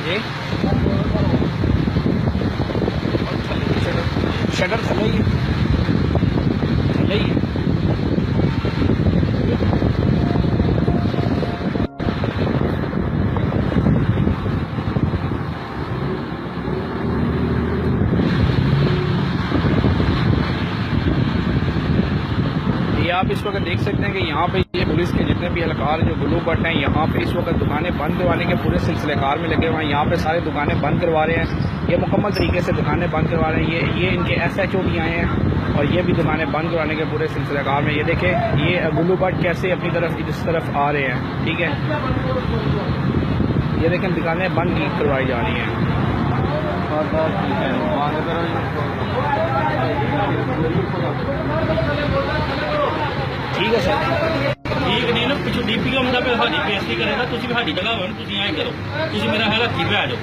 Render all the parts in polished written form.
जी shutter थले ही आप इस वक्त देख सकते हैं कि यहाँ पे ये पुलिस के जितने भी एहलकार जो ब्लू बट हैं यहाँ पे इस वक्त दुकानें बंद करवाने के पूरे सिलसिलेकार में लगे हुए हैं। यहाँ पे सारे दुकानें बंद करवा रहे हैं, ये मुकम्मल तरीके से दुकानें बंद करवा रहे हैं। ये इनके SHO भी आए हैं और ये भी दुकानें बंद करवाने के पूरे सिलसिलेकार में। ये देखें ये ब्लू बट कैसे अपनी तरफ इस तरफ आ रहे हैं, ठीक है। ये देखें दुकानें बंद करवाई जा रही हैं। ठीक है सर, ठीक नहीं ना पिछू DPO मुंडा पे साडी बेइज्जती करेगा। तुसी भी साडी जगह होन, तुसी ऐ करो, तुसी मेरा है हत्थी पे आ जाओ।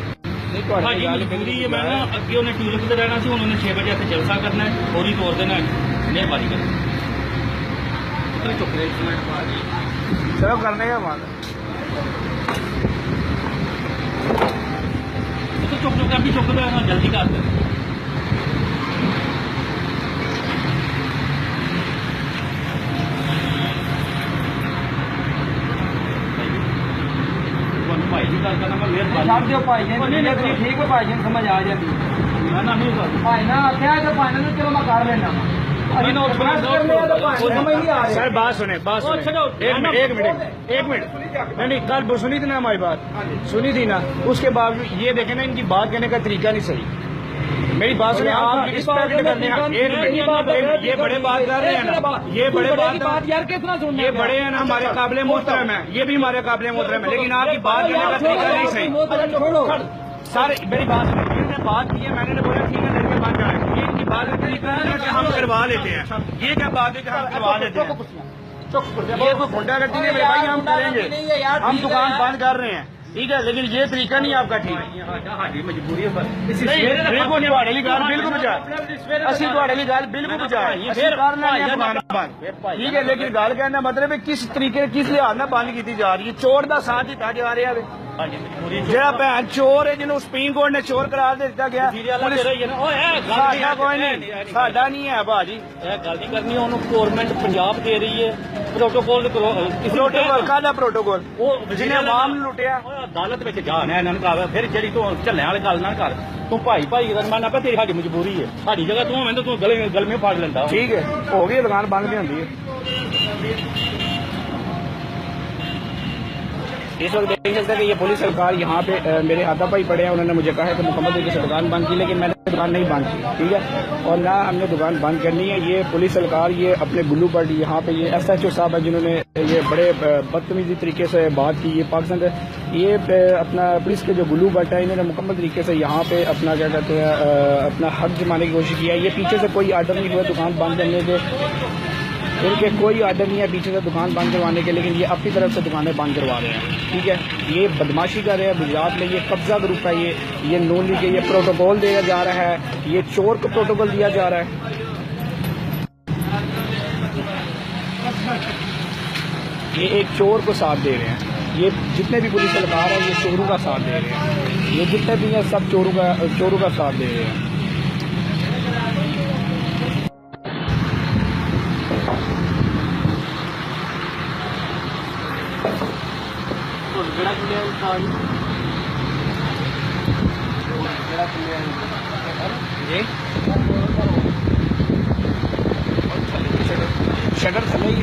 साडी मजबूरी है। मैं ना अगे उन्हें ट्यूलिप से रहना सी, हुण उन्हें 6 बजे इत्थे जलसा करना है, थोड़ी तोड़ देना है, मेहरबानी करो। चुप रहे चलो करने का मान तो चुप अभी चुप जल्दी कर दे। भाई जी गल करना मैं मेहरबानी दो भाई ठीक है, भाई समझ आ जाती भाई ना क्या चलो मैं कर लेना। सर बात सुने एक मिनट नहीं कल सुनी थी ना हमारी बात, सुनी थी ना। उसके बाद ये देखे ना इनकी बात कहने का तरीका नहीं सही। मेरी बात सुनिए, आप रिस्पेक्ट करने का ये बड़े बात कर रहे हैं ना, ये बड़े बात यार कितना सुन, ये बड़े हैं ना, हमारे काबिल मोहतरम है, ये भी हमारे काबिल मोहतरम है, लेकिन आपकी बात करने का तरीका नहीं सही। सर मेरी बात सुनिए, बात की है मैंने बोला ठीक है लड़के बात करें, ये इनकी बात का तरीका है कि हम करवा लेते हैं। ये क्या बात है कि हम करवा लेते हैं? ये तो गुंडागर्दी नहीं मेरे भाई, हम करेंगे, हम दुकान बंद कर रहे हैं, ठीक है, लेकिन ये तरीका नहीं आपका ठीक। मजबूरी है बिल्कुल बिल्कुल ठीक है, लेकिन गल कहना मतलब है किस तरीके किस लिहाज में बंद की जा रही है। चोर का साथ दिता जा रहा है, ਜਿਹੜਾ ਭੈਣ ਚੋਰ ਹੈ ਜਿਹਨੂੰ ਸੁਪਰੀਮ ਕੋਰਟ ਨੇ ਚੋਰ ਕਰਾਰ ਦੇ ਦਿੱਤਾ ਗਿਆ। ਸਾਡਾ ਕੋਈ ਨਹੀਂ, ਸਾਡਾ ਨਹੀਂ ਹੈ ਭਾਜੀ, ਇਹ ਗੱਲ ਨਹੀਂ ਕਰਨੀ। ਉਹਨੂੰ ਗੌਰਮੈਂਟ ਪੰਜਾਬ ਦੇ ਰਹੀ ਹੈ ਪ੍ਰੋਟੋਕੋਲ ਕਾਹਦਾ ਪ੍ਰੋਟੋਕੋਲ, ਉਹ ਜਿਹਨੇ ਆਵਾਮ ਨੂੰ ਲੁੱਟਿਆ। ਅਦਾਲਤ ਵਿੱਚ ਜਾਣਾ ਇਹਨਾਂ ਨੂੰ ਕਹਾ, ਫਿਰ ਜਿਹੜੀ ਤੂੰ ਝੱਲਿਆਂ ਵਾਲੀ ਗੱਲ ਨਾ ਕਰ, ਤੂੰ ਭਾਈ ਦਾ ਮੈਂ ਨਾ ਤੇਰੀ ਸਾਡੀ ਮਜਬੂਰੀ ਹੈ, ਸਾਡੀ ਜਗ੍ਹਾ ਤੂੰ ਹੋਵੇਂ ਤਾਂ ਤੂੰ ਗਲਮੇ ਫੜ ਲੈਂਦਾ। ਠੀਕ ਹੈ, ਹੋ ਗਈ ਦੁਕਾਨ ਬੰਦ ਵੀ ਹੁੰਦੀ ਹੈ। इस वक्त देख सकते हैं कि ये पुलिस सरकार यहाँ पे मेरे हाथापाई पड़े हैं। उन्होंने मुझे कहा है कि मुकम्मल तरीके से दुकान बंद की, लेकिन मैंने दुकान नहीं बंद की, ठीक है, और ना हमने दुकान बंद करनी है। ये पुलिस सरकार ये अपने ब्लू बर्ड यहाँ पे ये SHO साहब है जिन्होंने ये बड़े बदतमीजी तरीके से बात की। ये पाकिस्तान ये अपना पुलिस के जो ब्लू बर्ड है इन्होंने मुकम्मल तरीके से यहाँ पे अपना क्या कहते हैं अपना हक जमाने की कोशिश किया है। ये पीछे से कोई आर्डर नहीं हुआ दुकान बंद करने के, इनके कोई आर्डर नहीं है पीछे से दुकान बंद करवाने के, लेकिन ये अपनी तरफ से दुकानें बंद करवा रहे हैं, ठीक है। ये बदमाशी कर रहे हैं गुजरात में, ये कब्जा ग्रुप है, ये नून लीग के ये प्रोटोकॉल दिया जा रहा है, ये चोर को प्रोटोकॉल दिया जा रहा है। ये एक चोर को साथ दे रहे हैं, ये जितने भी पुलिस एहलकार है ये चोरों का साथ दे रहे हैं, ये जितने भी हैं सब चोरों का साथ दे रहे हैं। शटर थले ही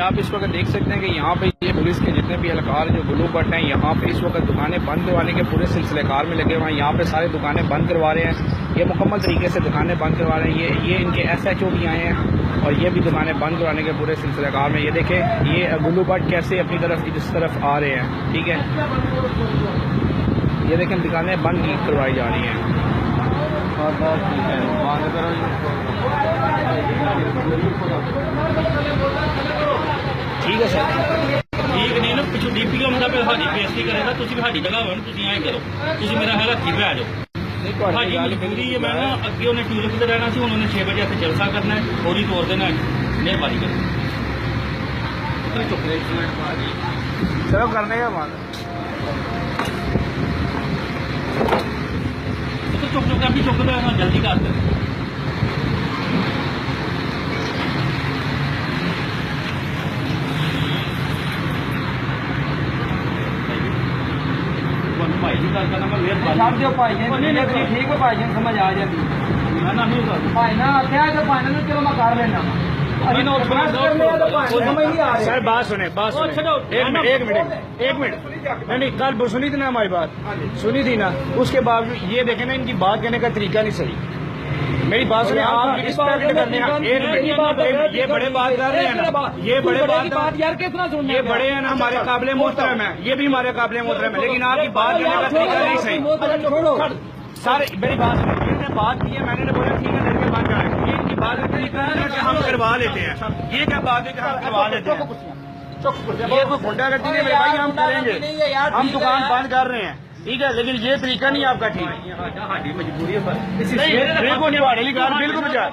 आप इस वक्त देख सकते हैं कि यहाँ पे ये पुलिस के जितने भी एहलकार जो ब्लू बट हैं यहाँ पे इस वक्त दुकानें बंद करवाने के पूरे सिलसिलेकार में लगे हुए हैं। यहाँ पे सारे दुकानें बंद करवा रहे हैं, ये मुकम्मल तरीके से दुकानें बंद करवा रहे हैं। ये इनके SHO भी आए हैं और ये भी दुकानें बंद करवाने के पूरे सिलसिलेकार में। ये देखें ये ब्लू बट कैसे अपनी तरफ इस तरफ आ रहे हैं, ठीक है। ये देखें दुकानें बंद करवाई जा रही हैं। ठीक है सर। ਠੀਕ ਨਹੀਂ ਨਾ ਪਿੱਛੋਂ ਡੀਪੀਓ ਹੁੰਦਾ ਪਿਆ ਸਾਡੀ ਬੇਇੱਜ਼ਤੀ ਕਰੇਗਾ ਤੁਸੀਂ ਵੀ ਸਾਡੀ ਜਗ੍ਹਾ ਹੋਣ ਤੁਸੀਂ ਐਂ ਕਰੋ ਤੁਸੀਂ ਮੇਰਾ ਹੈਗਾ ਕੀ ਪੈ ਜਾਓ नहीं तो ਸਾਡੀ ਮਜਬੂਰੀ ਹੈ ਮੈਂ ਨਾ ਅੱਗੇ ਉਹਨੇ ਟੂਰਿਸਟ ਤੇ ਰਹਿਣਾ ਸੀ ਹੁਣ ਉਹਨੇ 6 ਵਜੇ ਇੱਥੇ ਜਲਸਾ ਕਰਨਾ ਹੈ ਥੋੜੀ ਤੋਰ ਦੇਣਾ ਮਿਹਰਬਾਨੀ ਕਰੋ चलो करने का बात ਚੁੱਪ ਚੁੱਪ ਕਰਦੀ ਚੁੱਪ ਕਰ ਜਲਦੀ ਕਰ ਦੇ ਭਾਈ ਦੀ ਗੱਲ ਕਰਨਾ ਮੈਂ ਮਿਹਰਬਾਨੀ ਛੱਡ ਦਿਓ ਭਾਈ ਜੀ ਠੀਕ ਹੈ ਭਾਈ ਜੀ ਸਮਝ ਆ ਜਾਂਦੀ ਮੈਂ ਨਾ ਨਹੀਂ ਕਰਦਾ ਭਾਈ ਨਾ ਆਖਿਆ ਤੇ ਭਾਈ ਨੂੰ ਚਲੋ ਮੈਂ ਕਰ ਲੈਣਾ ਅਸੀਂ ਨਾ ਬਸ ਕਰ ਲਿਆ ਤਾਂ ਭਾਈ ਨੂੰ ਸਮਝ नहीं आ रही सर बात सुने बात सुने एक मिनट नहीं नहीं कल सुनी थी ना हमारी बात सुनी थी ना उसके बावजूद ये देखे ना इनकी बात कहने का तरीका नहीं सही मेरी बात सुने आप रिस्पेक्ट करने एक मिनट ये बड़े बात कर रहे हैं ना ये बड़े बात यार कितना सुन ये बड़े हैं ना हमारे काबिल मोहतरम है ये भी हमारे काबिल मोहतरम है लेकिन आपकी बात करने का तरीका नहीं सही छोड़ो सर मेरी बात सुनिए इन्होंने बात की है मैंने बोला ठीक है लड़के बात करें ये इनकी बात का तरीका है कि हम करवा लेते हैं ये क्या बात है कि हम करवा लेते हैं ये कोई गुंडागर्दी नहीं है भाई हम करेंगे हम दुकान बंद कर रहे हैं ठीक है लेकिन ये तरीका नहीं आपका ठीक ਸਾਡੀ ਮਜਬੂਰੀ ਹੈ बिल्कुल ਤੁਹਾਡੇ ਲਈ ਗੱਲ ਬਿਲਕੁਲ ਬਚਾ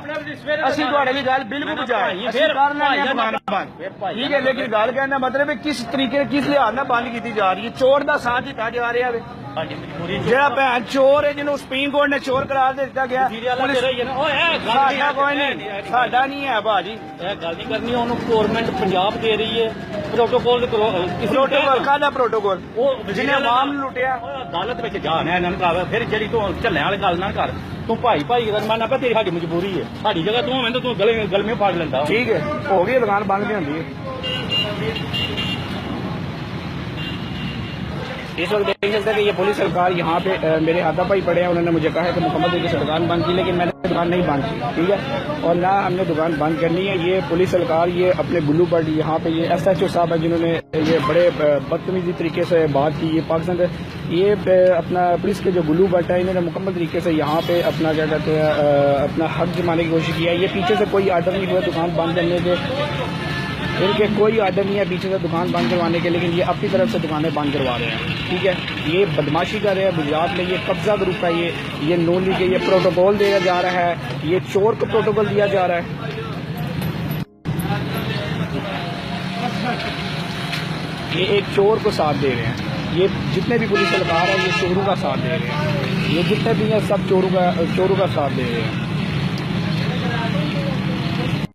ਅਸੀਂ ਤੁਹਾਡੇ ਲਈ ਗੱਲ ਬਿਲਕੁਲ ਬਚਾ ਫਿਰ ਕਰ ਲੈਣੇ ਦੁਕਾਨ ਬੰਦ ਠੀਕ ਹੈ ਲੇਕਿਨ ਗੱਲ ਕਹਿਣ ਦਾ ਮਤਲਬ ਹੈ ਕਿਸ ਤਰੀਕੇ ਕਿਸ ਲਿਹਾਜ਼ ਨਾਲ ਬੰਦ ਕੀਤੀ ਜਾ ਰਹੀ ਹੈ ਚੋਰ ਦਾ ਸਾਥ ਦਿੱਤਾ ਜਾ ਰਿਹਾ ਹੈ ਸਾਡੀ ਮਜਬੂਰੀ ਜਿਹੜਾ ਭੈਣ ਚੋਰ ਹੈ ਜਿਹਨੂੰ ਸੁਪਰੀਮ ਕੋਰਟ ਨੇ ਚੋਰ ਕਰਾਰ ਦੇ ਦਿੱਤਾ ਗਿਆ ਪੁਲਿਸ ਰਹੀ ਹੈ ਨਾ ਓਏ ਇਹ ਗੱਲ ਸਾਡਾ ਕੋਈ ਨਹੀਂ ਸਾਡਾ ਨਹੀਂ ਹੈ ਭਾਜੀ ਇਹ ਗੱਲ ਨਹੀਂ ਕਰਨੀ ਉਹਨੂੰ ਗਵਰਨਮੈਂਟ ਪੰਜਾਬ ਦੇ ਰਹੀ ਹੈ ਪ੍ਰੋਟੋਕੋਲ ਪ੍ਰੋਟੋਕੋਲ ਕਾਹਦਾ ਪ੍ਰੋਟੋਕੋਲ ਉਹ ਜਿਹਨੇ ਆਵਾਮ ਨੂੰ ਲੁੱਟਿਆ ਅਦਾਲਤ ਵਿੱਚ ਜਾਣਾ ਇਹਨਾਂ ਨੂੰ ਕਰ ਫਿਰ ਜਿਹੜੀ ਤੂੰ ਝੱਲਿਆਂ ਵਾਲੀ ਗੱਲ ਨਾ ਕਰ ਤੂੰ ਭਾਈ ਦਾ ਮਨ ਆਪੇ ਤੇਰੀ ਸਾਡੀ ਮਜਬੂਰੀ ਹੈ ਸਾਡੀ ਜਗ੍ਹਾ ਤੂੰ ਮੈਂ ਤੂੰ ਗਲਮੇ ਫਾੜ ਲੈਂਦਾ ठीक है हो गई दुकान बंद नहीं होती है इस वक्त देख सकते हैं कि ये पुलिस सरकार यहाँ पे मेरे हाथापाई पड़े हैं उन्होंने मुझे कहा है कि मुकम्मल तरीके से दुकान बंद की लेकिन मैंने दुकान नहीं बंद की ठीक है और ना हमने दुकान बंद करनी है ये पुलिस सरकार ये अपने ब्लू बर्ड यहाँ पे ये SHO साहब है जिन्होंने ये बड़े बदतमीजी तरीके से बात की ये पाकिस्तान ये अपना पुलिस के जो ब्लू बर्ड है इन्होंने मुकम्मल तरीके से यहाँ पे अपना क्या कहते हैं अपना हक जमाने की कोशिश किया है ये पीछे से कोई आर्डर नहीं हुआ दुकान बंद करने के इनके कोई आर्डर नहीं है पीछे से दुकान बंद करवाने के लेकिन ये अपनी तरफ से दुकानें बंद करवा रहे हैं ठीक है ये बदमाशी कर रहे हैं गुजरात में ये कब्जा ग्रुप है ये नो लीग है ये प्रोटोकॉल दिया जा रहा है ये चोर को प्रोटोकॉल दिया जा रहा है ये एक चोर को साथ दे रहे हैं ये जितने भी पुलिस सरकार है ये चोरों का साथ दे रहे हैं ये जितने भी हैं सब चोरों का साथ दे रहे हैं